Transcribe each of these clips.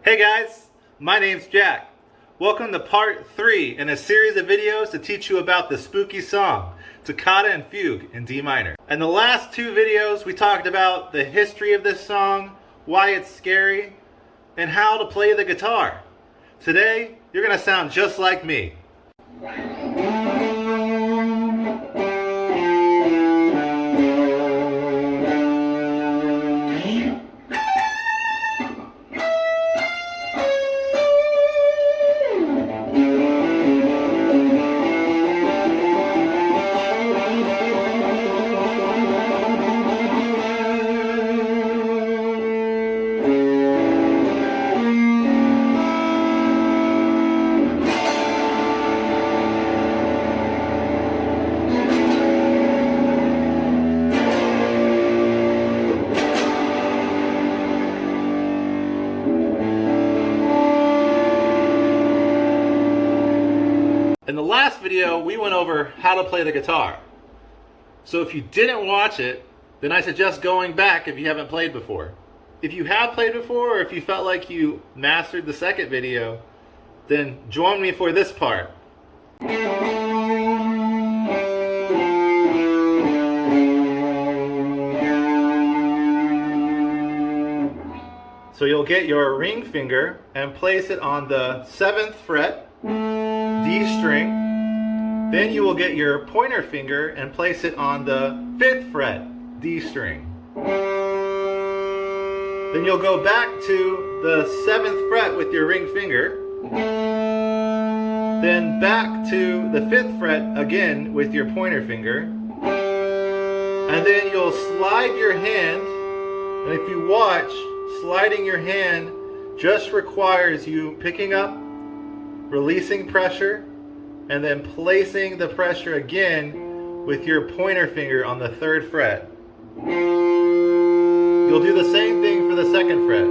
Hey guys, my name's Jack. Welcome to part 3 in a series of videos to teach you about the spooky song, Toccata and Fuge in D minor. In the last 2 videos, we talked about the history of this song, why it's scary, and how to play the guitar. Today, you're going to sound just like me. In the last video, we went over how to play the guitar. So if you didn't watch it, then I suggest going back if you haven't played before. If you have played before, or if you felt like you mastered the second video, then join me for this part. So you'll get your ring finger and place it on the 7th fret, D string. Then you will get your pointer finger and place it on the 5th fret, D string. Then you'll go back to the 7th fret with your ring finger. Then back to the 5th fret again with your pointer finger. And then you'll slide your hand, and if you watch, sliding your hand just requires you picking up, releasing pressure, and then placing the pressure again with your pointer finger on the 3rd fret. You'll do the same thing for the 2nd fret.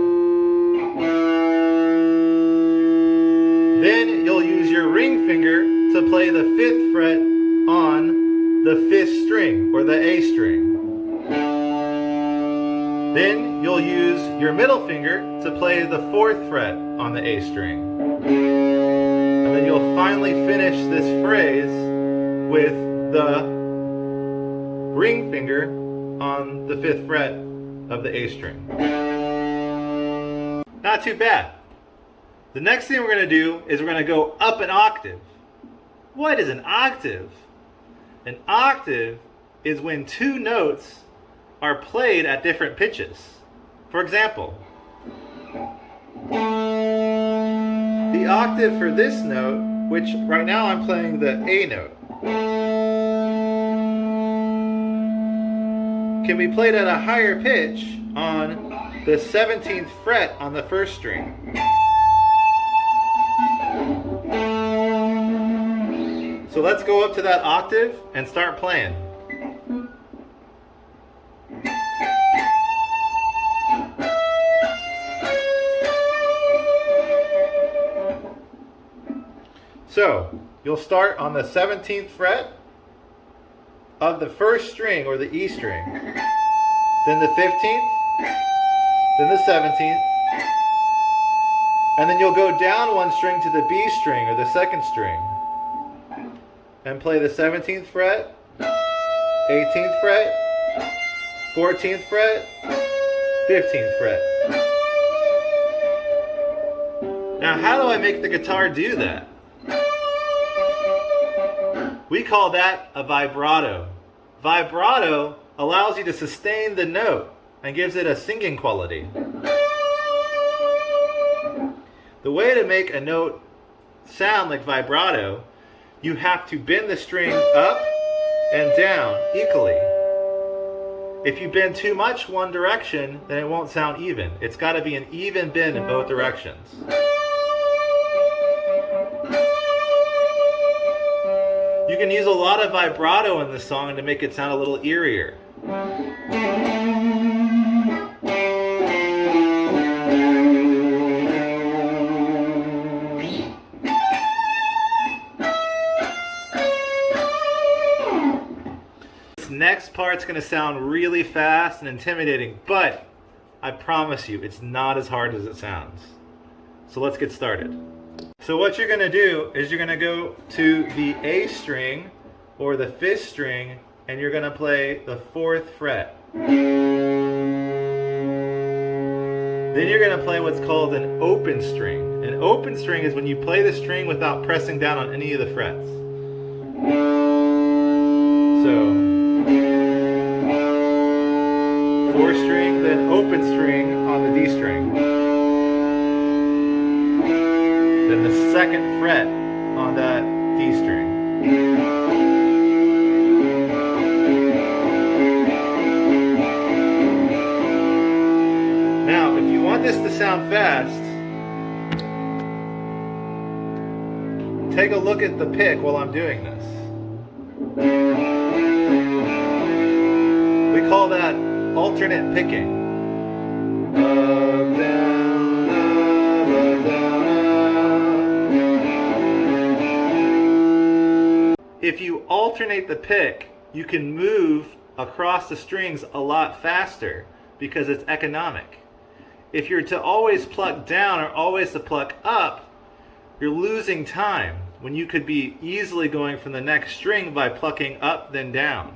Then you'll use your ring finger to play the 5th fret on the 5th string, or the A string. Then you'll use your middle finger to play the 4th fret on the A string. And then you'll finally finish this phrase with the ring finger on the 5th fret of the A string. Not too bad. The next thing we're going to do is we're going to go up an octave. What is an octave? An octave is when 2 notes are played at different pitches. For example, the octave for this note, which right now I'm playing the A note, can be played at a higher pitch on the 17th fret on the 1st string. So let's go up to that octave and start playing. So, you'll start on the 17th fret of the 1st string, or the E string, then the 15th, then the 17th, and then you'll go down 1 string to the B string, or the 2nd string, and play the 17th fret, 18th fret, 14th fret, 15th fret. Now, how do I make the guitar do that? We call that a vibrato. Vibrato allows you to sustain the note and gives it a singing quality. The way to make a note sound like vibrato, you have to bend the string up and down equally. If you bend too much one direction, then it won't sound even. It's got to be an even bend in both directions. You can use a lot of vibrato in this song to make it sound a little eerier. This next part's going to sound really fast and intimidating, but I promise you, it's not as hard as it sounds. So let's get started. So what you're going to do is you're going to go to the A string or the 5th string and you're going to play the 4th fret. Then you're going to play what's called an open string. An open string is when you play the string without pressing down on any of the frets. So 4 string, then open string on the D string. Then the 2nd fret on that D string. Now, if you want this to sound fast, take a look at the pick while I'm doing this. We call that alternate picking. Up, down, up, down, up. If you alternate the pick, you can move across the strings a lot faster because it's economic. If you're to always pluck down or always to pluck up, you're losing time when you could be easily going from the next string by plucking up then down.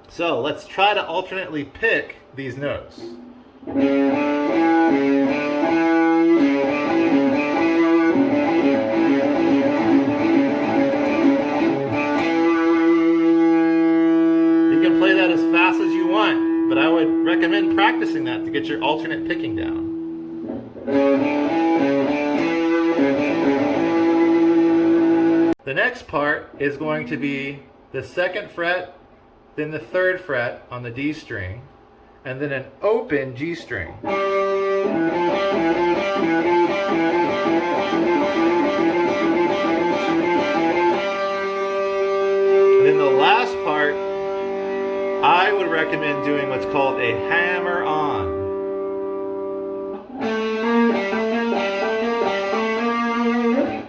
So let's try to alternately pick these notes. You can play that as fast as you want, but I would recommend practicing that to get your alternate picking down. The next part is going to be the 2nd fret, then the 3rd fret on the D string, and then an open G string. And then the last part, I would recommend doing what's called a hammer on.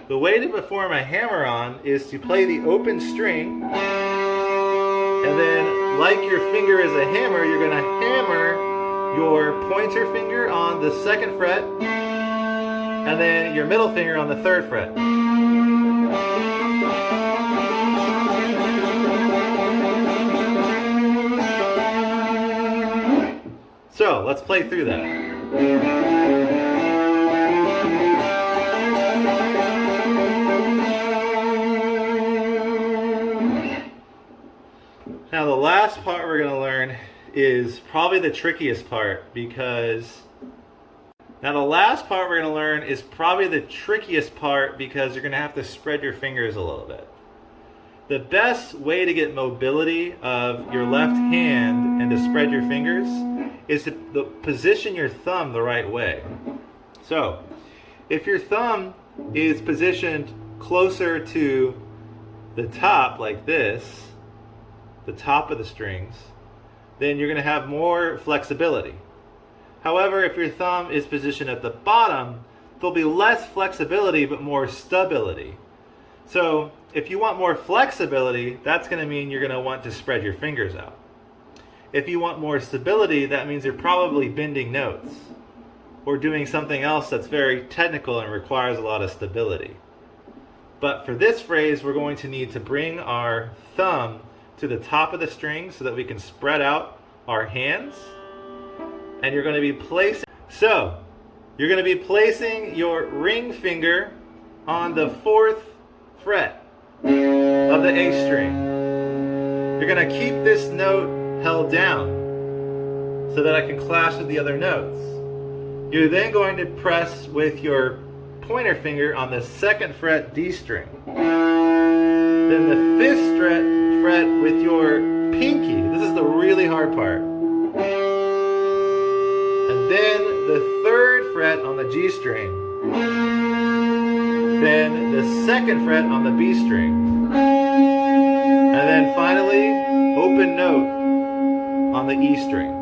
The way to perform a hammer on is to play the open string, and then like your finger is a hammer, you're going to hammer your pointer finger on the 2nd fret, and then your middle finger on the 3rd fret. So let's play through that. Now the last part we're going to learn is probably the trickiest part because you're going to have to spread your fingers a little bit. The best way to get mobility of your left hand and to spread your fingers is to position your thumb the right way. So if your thumb is positioned closer to the top like this, the top of the strings, then you're going to have more flexibility. However, if your thumb is positioned at the bottom, there'll be less flexibility but more stability. So if you want more flexibility, that's going to mean you're going to want to spread your fingers out. If you want more stability, that means you're probably bending notes or doing something else that's very technical and requires a lot of stability. But for this phrase, we're going to need to bring our thumb to the top of the string so that we can spread out our hands. And you're going to be placing your ring finger on the 4th fret of the A string. You're going to keep this note held down so that I can clash with the other notes. You're then going to press with your pointer finger on the 2nd fret D string. Then the 5th fret with your pinky. This is the really hard part. And then the 3rd fret on the G string. Then the 2nd fret on the B string. And then finally, open note on the E string.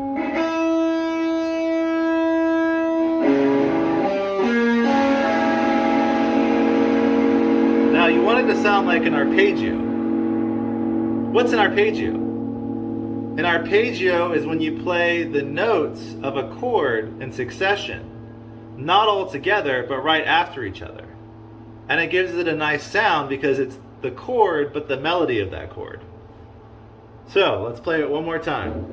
Now you want it to sound like an arpeggio. What's an arpeggio? An arpeggio is when you play the notes of a chord in succession. not all together, but right after each other. And it gives it a nice sound because it's the chord, but the melody of that chord. So, let's play it one more time.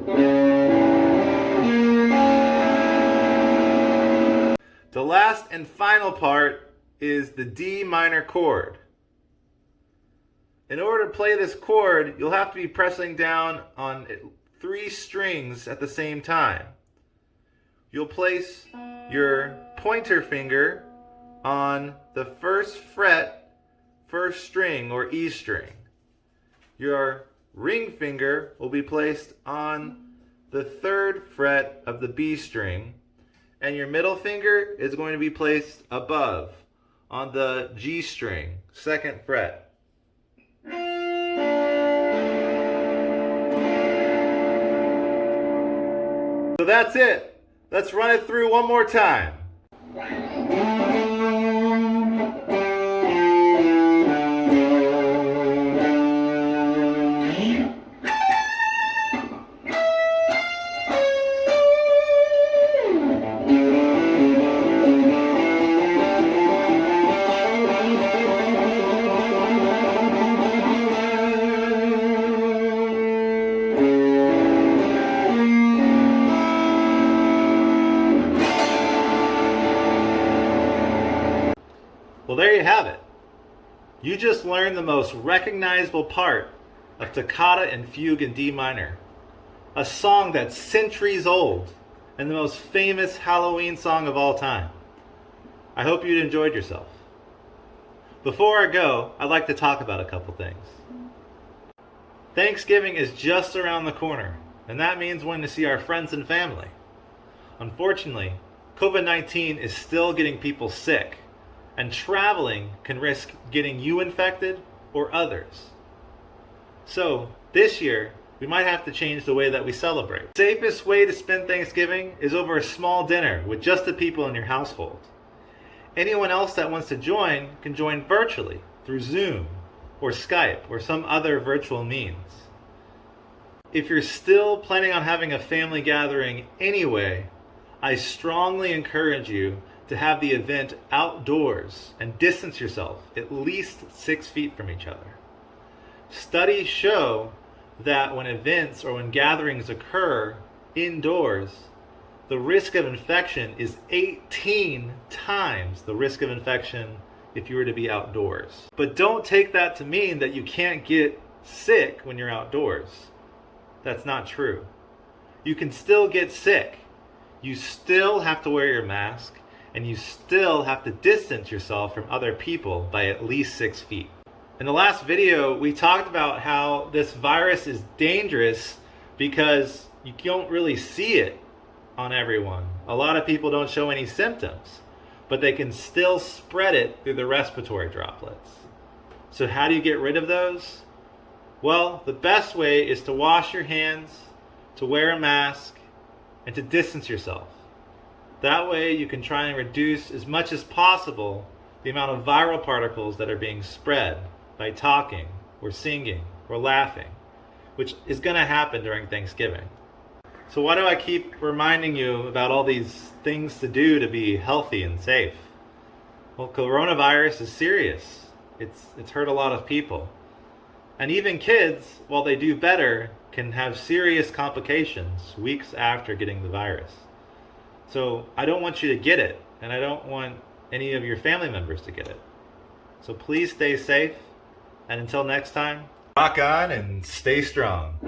The last and final part is the D minor chord. In order to play this chord, you'll have to be pressing down on 3 strings at the same time. You'll place your pointer finger on the 1st fret, 1st string, or E string. Your ring finger will be placed on the 3rd fret of the B string, and your middle finger is going to be placed above on the G string, 2nd fret. So that's it. Let's run it through one more time. Well, there you have it. You just learned the most recognizable part of Toccata and Fugue in D minor, a song that's centuries old and the most famous Halloween song of all time. I hope you enjoyed yourself. Before I go, I'd like to talk about a couple things. Thanksgiving is just around the corner, and that means when to see our friends and family. Unfortunately, COVID-19 is still getting people sick, and traveling can risk getting you infected or others. So, this year, we might have to change the way that we celebrate. The safest way to spend Thanksgiving is over a small dinner with just the people in your household. Anyone else that wants to join can join virtually through Zoom or Skype or some other virtual means. If you're still planning on having a family gathering anyway, I strongly encourage you to have the event outdoors and distance yourself at least 6 feet from each other. Studies show that when events or when gatherings occur indoors, the risk of infection is 18 times the risk of infection if you were to be outdoors. But don't take that to mean that you can't get sick when you're outdoors. That's not true. You can still get sick. You still have to wear your mask, and you still have to distance yourself from other people by at least 6 feet. In the last video, we talked about how this virus is dangerous because you don't really see it on everyone. A lot of people don't show any symptoms, but they can still spread it through the respiratory droplets. So how do you get rid of those? Well, the best way is to wash your hands, to wear a mask, and to distance yourself. That way you can try and reduce as much as possible the amount of viral particles that are being spread by talking or singing or laughing, which is going to happen during Thanksgiving. So why do I keep reminding you about all these things to do to be healthy and safe? Well, coronavirus is serious. It's hurt a lot of people. And even kids, while they do better, can have serious complications weeks after getting the virus. So I don't want you to get it, and I don't want any of your family members to get it. So please stay safe, and until next time, rock on and stay strong.